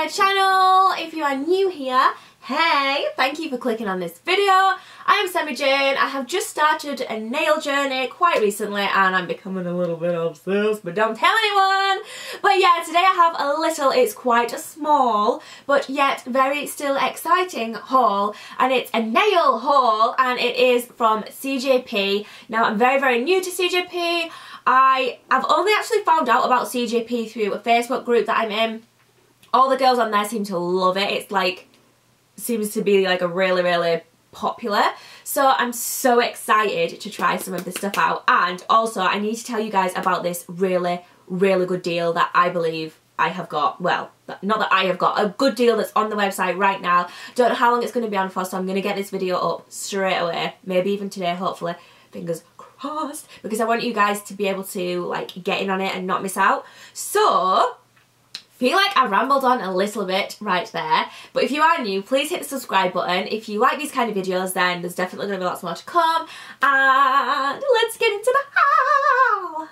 my channel. If you are new here, hey, thank you for clicking on this video. I am Sammy Jayne. I have just started a nail journey quite recently and I'm becoming a little bit obsessed, but don't tell anyone. But yeah, today I have a little, it's quite a small, but yet very still exciting haul, and it's a nail haul and it is from CJP. Now I'm very new to CJP. I've only actually found out about CJP through a Facebook group that I'm in. All the girls on there seem to love it. It's like, seems to be like a really popular. So I'm so excited to try some of this stuff out. And also I need to tell you guys about this really good deal that I believe I have got. Well, not that I have got, a good deal that's on the website right now. Don't know how long it's going to be on for, so I'm going to get this video up straight away. Maybe even today, hopefully. Fingers crossed. Because I want you guys to be able to like get in on it and not miss out. So feel like I rambled on a little bit right there, but if you are new, please hit the subscribe button. If you like these kind of videos, then there's definitely going to be lots more to come, and let's get into the haul.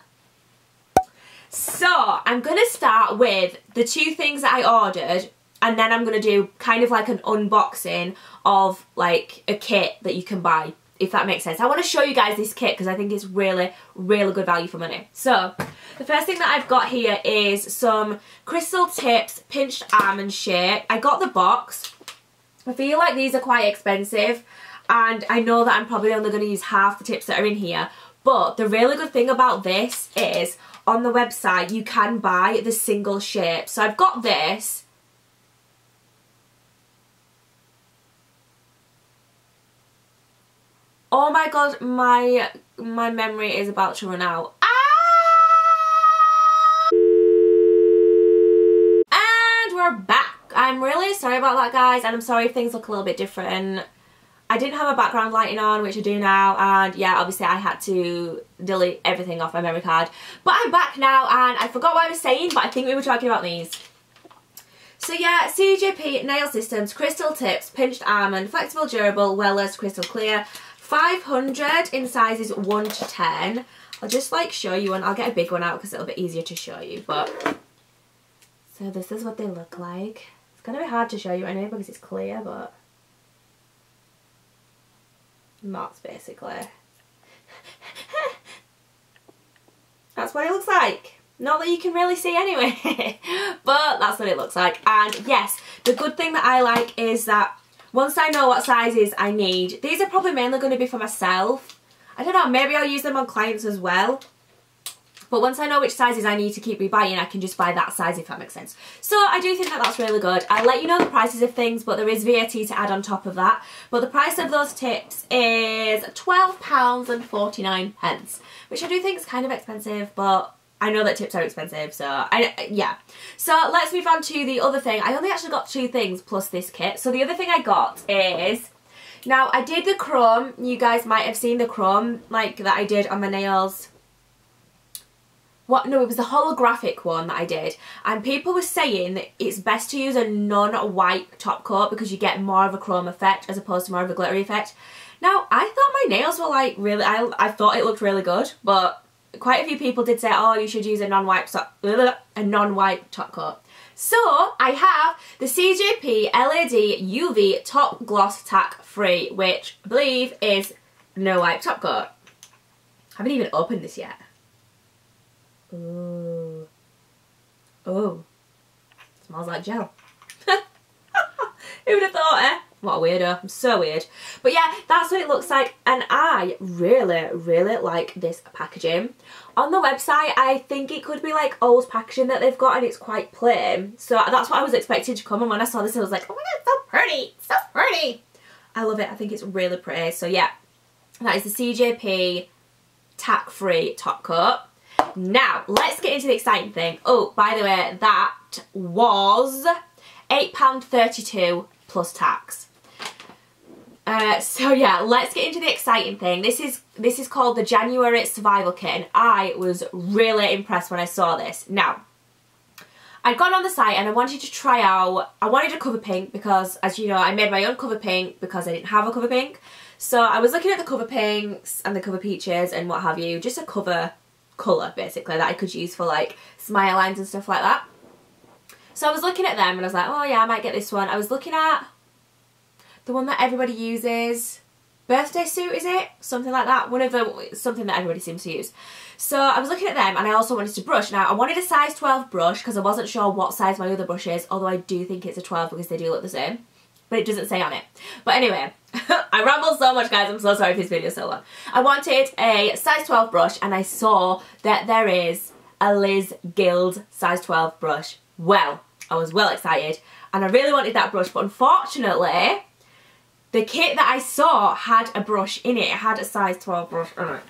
So I'm going to start with the two things that I ordered, and then I'm going to do kind of like an unboxing of like a kit that you can buy, if that makes sense. I want to show you guys this kit because I think it's really good value for money. So the first thing that I've got here is some Crystal Tips Pinched Almond Shape. I got the box. I feel like these are quite expensive, and I know that I'm probably only going to use half the tips that are in here, but the really good thing about this is on the website you can buy the single shape. So I've got this. Oh my god, my memory is about to run out. And we're back. I'm really sorry about that, guys, and I'm sorry if things look a little bit different. I didn't have a background lighting on, which I do now, and yeah, obviously I had to delete everything off my memory card. But I'm back now, and I forgot what I was saying, but I think we were talking about these. So yeah, CJP Nail Systems, Crystal Tips, Pinched Almond, Flexible Durable, Weller's Crystal Clear. 500 in sizes 1 to 10. I'll just like show you one. I'll get a big one out because it'll be easier to show you. But so this is what they look like. It's gonna be hard to show you anyway because it's clear, but that's basically that's what it looks like. Not that you can really see anyway, but that's what it looks like. And yes, the good thing that I like is that once I know what sizes I need, these are probably mainly going to be for myself. I don't know, maybe I'll use them on clients as well. But once I know which sizes I need to keep rebuying, I can just buy that size, if that makes sense. So I do think that that's really good. I'll let you know the prices of things, but there is VAT to add on top of that. But the price of those tips is £12.49, which I do think is kind of expensive, but I know that tips are expensive, so yeah. So let's move on to the other thing. I only actually got two things plus this kit. So the other thing I got is, now I did the chrome. You guys might have seen the chrome like that I did on my nails. What? No, it was the holographic one that I did. And people were saying that it's best to use a non-white top coat because you get more of a chrome effect as opposed to more of a glittery effect. Now, I thought my nails were like really, I thought it looked really good, but quite a few people did say, oh, you should use a non-white top coat. So I have the CJP LED UV Top Gloss Tack Free, which I believe is no white top coat. I haven't even opened this yet. Ooh. Oh. Smells like gel. Who would have thought, eh? What a weirdo. I'm so weird. But yeah, that's what it looks like, and I really like this packaging. On the website, I think it could be like old packaging that they've got and it's quite plain. So that's what I was expecting to come, and when I saw this I was like, oh my god, it's so pretty! So pretty! I love it. I think it's really pretty. So yeah, that is the CJP Tack Free Top Coat. Now, let's get into the exciting thing. Oh, by the way, that was £8.32 plus tax. So yeah, let's get into the exciting thing. This is called the January Survival Kit, and I was really impressed when I saw this. Now, I'd gone on the site and I wanted to try out, I wanted a cover pink because, as you know, I made my own cover pink because I didn't have a cover pink. So I was looking at the cover pinks and the cover peaches and what have you, just a cover colour basically that I could use for like smile lines and stuff like that. So I was looking at them and I was like, oh yeah, I might get this one. I was looking at the one that everybody uses. Birthday suit, is it? Something like that. One of the, something that everybody seems to use. So I was looking at them and I also wanted to brush. Now I wanted a size 12 brush because I wasn't sure what size my other brush is, although I do think it's a 12 because they do look the same. But it doesn't say on it. But anyway, I rambled so much, guys. I'm so sorry if this video is so long. I wanted a size 12 brush and I saw that there is a Liz Guild size 12 brush. Well, I was well excited and I really wanted that brush, but unfortunately the kit that I saw had a brush in it. It had a size 12 brush in it.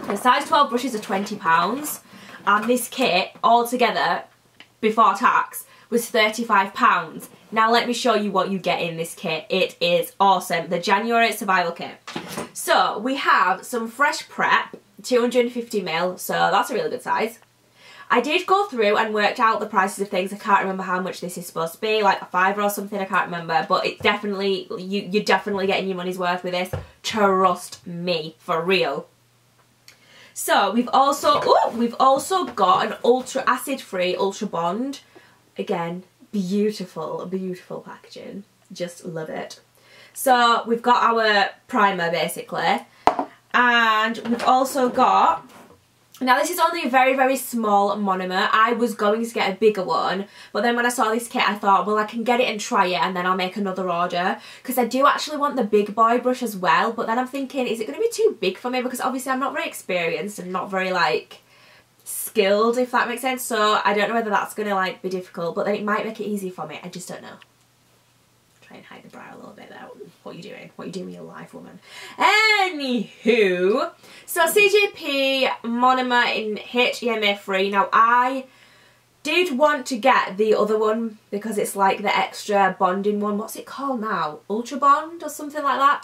The size 12 brushes are £20 and this kit altogether before tax was £35. Now let me show you what you get in this kit. It is awesome. The January Survival Kit. So we have some Fresh Prep, 250ml, so that's a really good size. I did go through and worked out the prices of things. I can't remember how much this is supposed to be, like a £5 or something, I can't remember, but it's definitely, you're definitely getting your money's worth with this. Trust me, for real. So we've also got an ultra acid-free Ultra Bond. Again, beautiful, beautiful packaging. Just love it. So we've got our primer basically, and we've also got, now this is only a very, very small monomer. I was going to get a bigger one, but then when I saw this kit I thought, well, I can get it and try it and then I'll make another order, because I do actually want the big boy brush as well. But then I'm thinking, is it going to be too big for me? Because obviously I'm not very experienced and not very like skilled, if that makes sense. So I don't know whether that's going to like be difficult, but then it might make it easy for me. I just don't know. Try and hide the brow a little bit there. What are you doing? What are you doing with your life, woman? Anywho, so CJP monomer in HEMA free. Now I did want to get the other one because it's like the extra bonding one. What's it called now? Ultra Bond or something like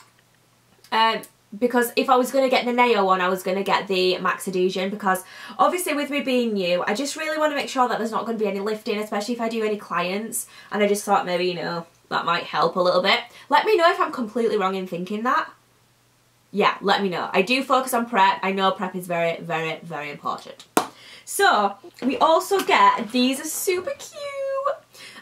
that. Because if I was going to get the nail one, I was going to get the Max Adhesion, because obviously with me being new, I just really want to make sure that there's not going to be any lifting, especially if I do any clients, and I just thought maybe, you know, that might help a little bit. Let me know if I'm completely wrong in thinking that. Yeah, let me know. I do focus on prep. I know prep is very, very, very important. So we also get, these are super cute.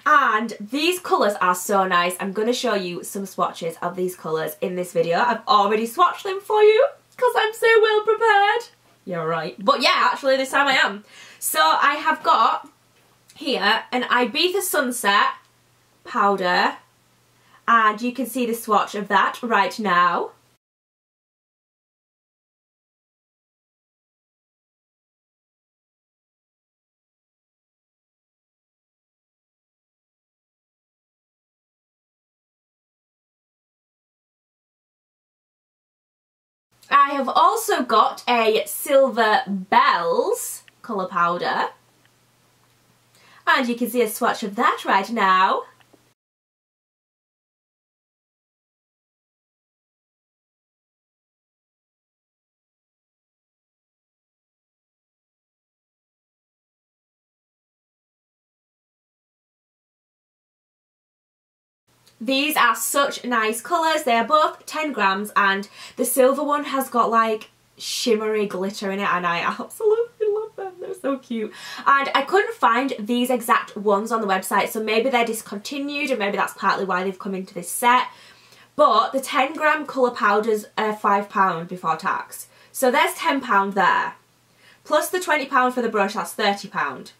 And these colours are so nice. I'm going to show you some swatches of these colours in this video. I've already swatched them for you because I'm so well prepared. You're right. But yeah, actually this time I am. So I have got here an Ibiza Sunset powder, and you can see the swatch of that right now. I have also got a Silver Bells colour powder, and you can see a swatch of that right now. These are such nice colours. They are both 10 grams and the silver one has got like shimmery glitter in it, and I absolutely love them. They're so cute. And I couldn't find these exact ones on the website, so maybe they're discontinued and maybe that's partly why they've come into this set. But the 10 gram colour powders are £5 before tax. So there's £10 there. Plus the £20 for the brush, that's £30.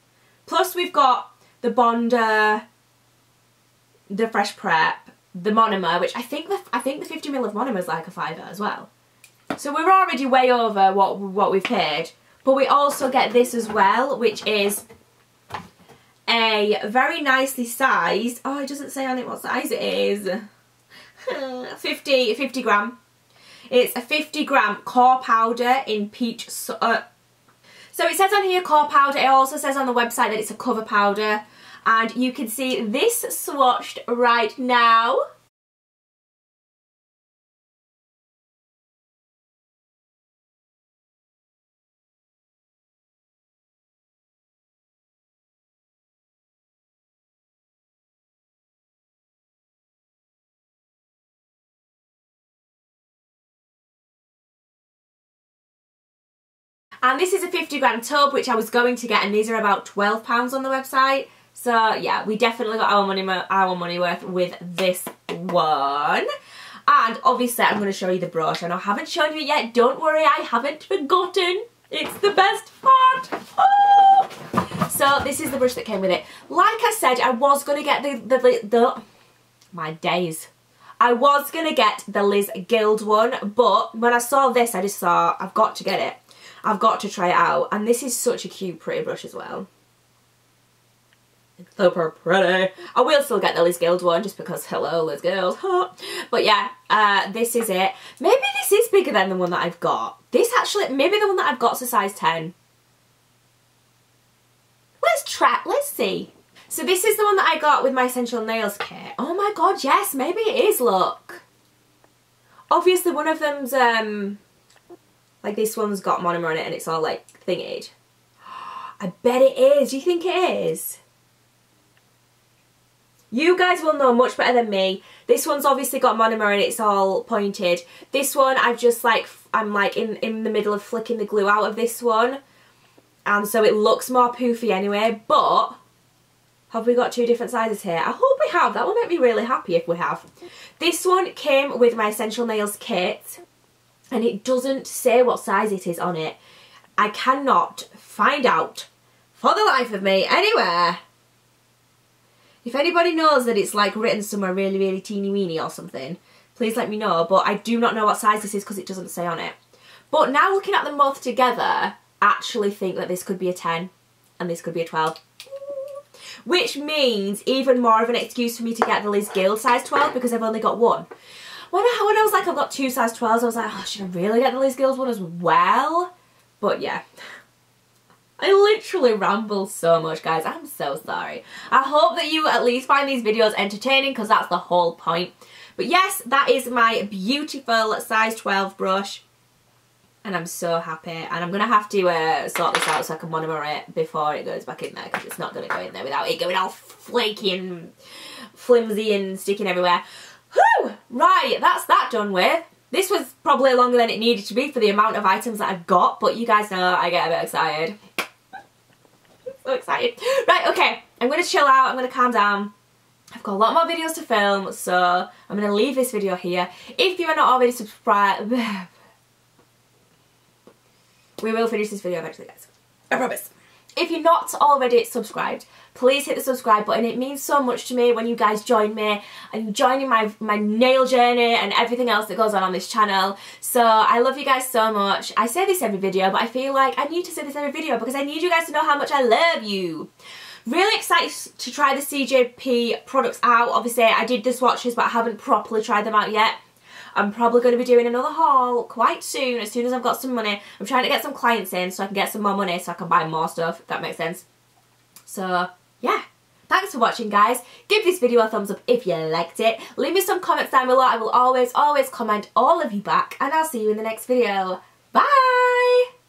Plus we've got the Bonder, the Fresh Prep, the monomer, which I think the 50ml of monomer is like a £5 as well. So we're already way over what we've paid. But we also get this as well, which is a very nicely sized, oh, it doesn't say on it what size it is. 50 gram. It's a 50 gram core powder in peach. So it says on here core powder. It also says on the website that it's a cover powder. And you can see this swatched right now. And this is a 50 gram tub, which I was going to get, and these are about £12 on the website. So yeah, we definitely got our money worth with this one. And obviously I'm going to show you the brush, and I haven't shown you it yet. Don't worry, I haven't forgotten. It's the best part. Oh! So this is the brush that came with it. Like I said, I was going to get my days. I was going to get the Liz Guild one, but when I saw this, I just thought, I've got to get it. I've got to try it out. And this is such a cute, pretty brush as well. It's super pretty. I will still get the Liz Guild one just because, hello, Liz Guild. But yeah, this is it. Maybe this is bigger than the one that I've got. This actually, maybe the one that I've got is a size 10. Let's see. So this is the one that I got with my Essential Nails kit. Oh my god, yes, maybe it is, look. Obviously one of them's, like this one's got monomer on it and it's all like thingied. I bet it is. Do you think it is? You guys will know much better than me. This one's obviously got monomer and it's all pointed. This one I've just like, I'm like in the middle of flicking the glue out of this one. And so it looks more poofy anyway, but have we got two different sizes here? I hope we have. That will make me really happy if we have. This one came with my Essential Nails kit and it doesn't say what size it is on it. I cannot find out for the life of me anywhere. If anybody knows that it's like written somewhere really, really teeny weeny or something, please let me know. But I do not know what size this is because it doesn't say on it. But now looking at them both together, I actually think that this could be a 10 and this could be a 12. Which means even more of an excuse for me to get the Liz Guild size 12 because I've only got one. When I was like, I've got two size 12s, I was like, oh, should I really get the Liz Guild one as well? But yeah. I literally ramble so much, guys. I'm so sorry. I hope that you at least find these videos entertaining because that's the whole point. But yes, that is my beautiful size 12 brush. And I'm so happy. And I'm going to have to sort this out so I can monomer it before it goes back in there because it's not going to go in there without it going all flaky and flimsy and sticking everywhere. Whew! Right, that's that done with. This was probably longer than it needed to be for the amount of items that I've got, but you guys know I get a bit excited. So excited. Right, okay, I'm going to chill out, I'm going to calm down. I've got a lot more videos to film, so I'm going to leave this video here. If you are not already subscribed, we will finish this video eventually, guys. I promise. If you're not already subscribed, please hit the subscribe button. It means so much to me when you guys join me and joining my nail journey and everything else that goes on this channel. So I love you guys so much. I say this every video, but I feel like I need to say this every video because I need you guys to know how much I love you. Really excited to try the CJP products out. Obviously I did the swatches, but I haven't properly tried them out yet. I'm probably going to be doing another haul quite soon, as soon as I've got some money. I'm trying to get some clients in so I can get some more money so I can buy more stuff, if that makes sense. So, yeah. Thanks for watching, guys. Give this video a thumbs up if you liked it. Leave me some comments down below. I will always comment all of you back. And I'll see you in the next video. Bye!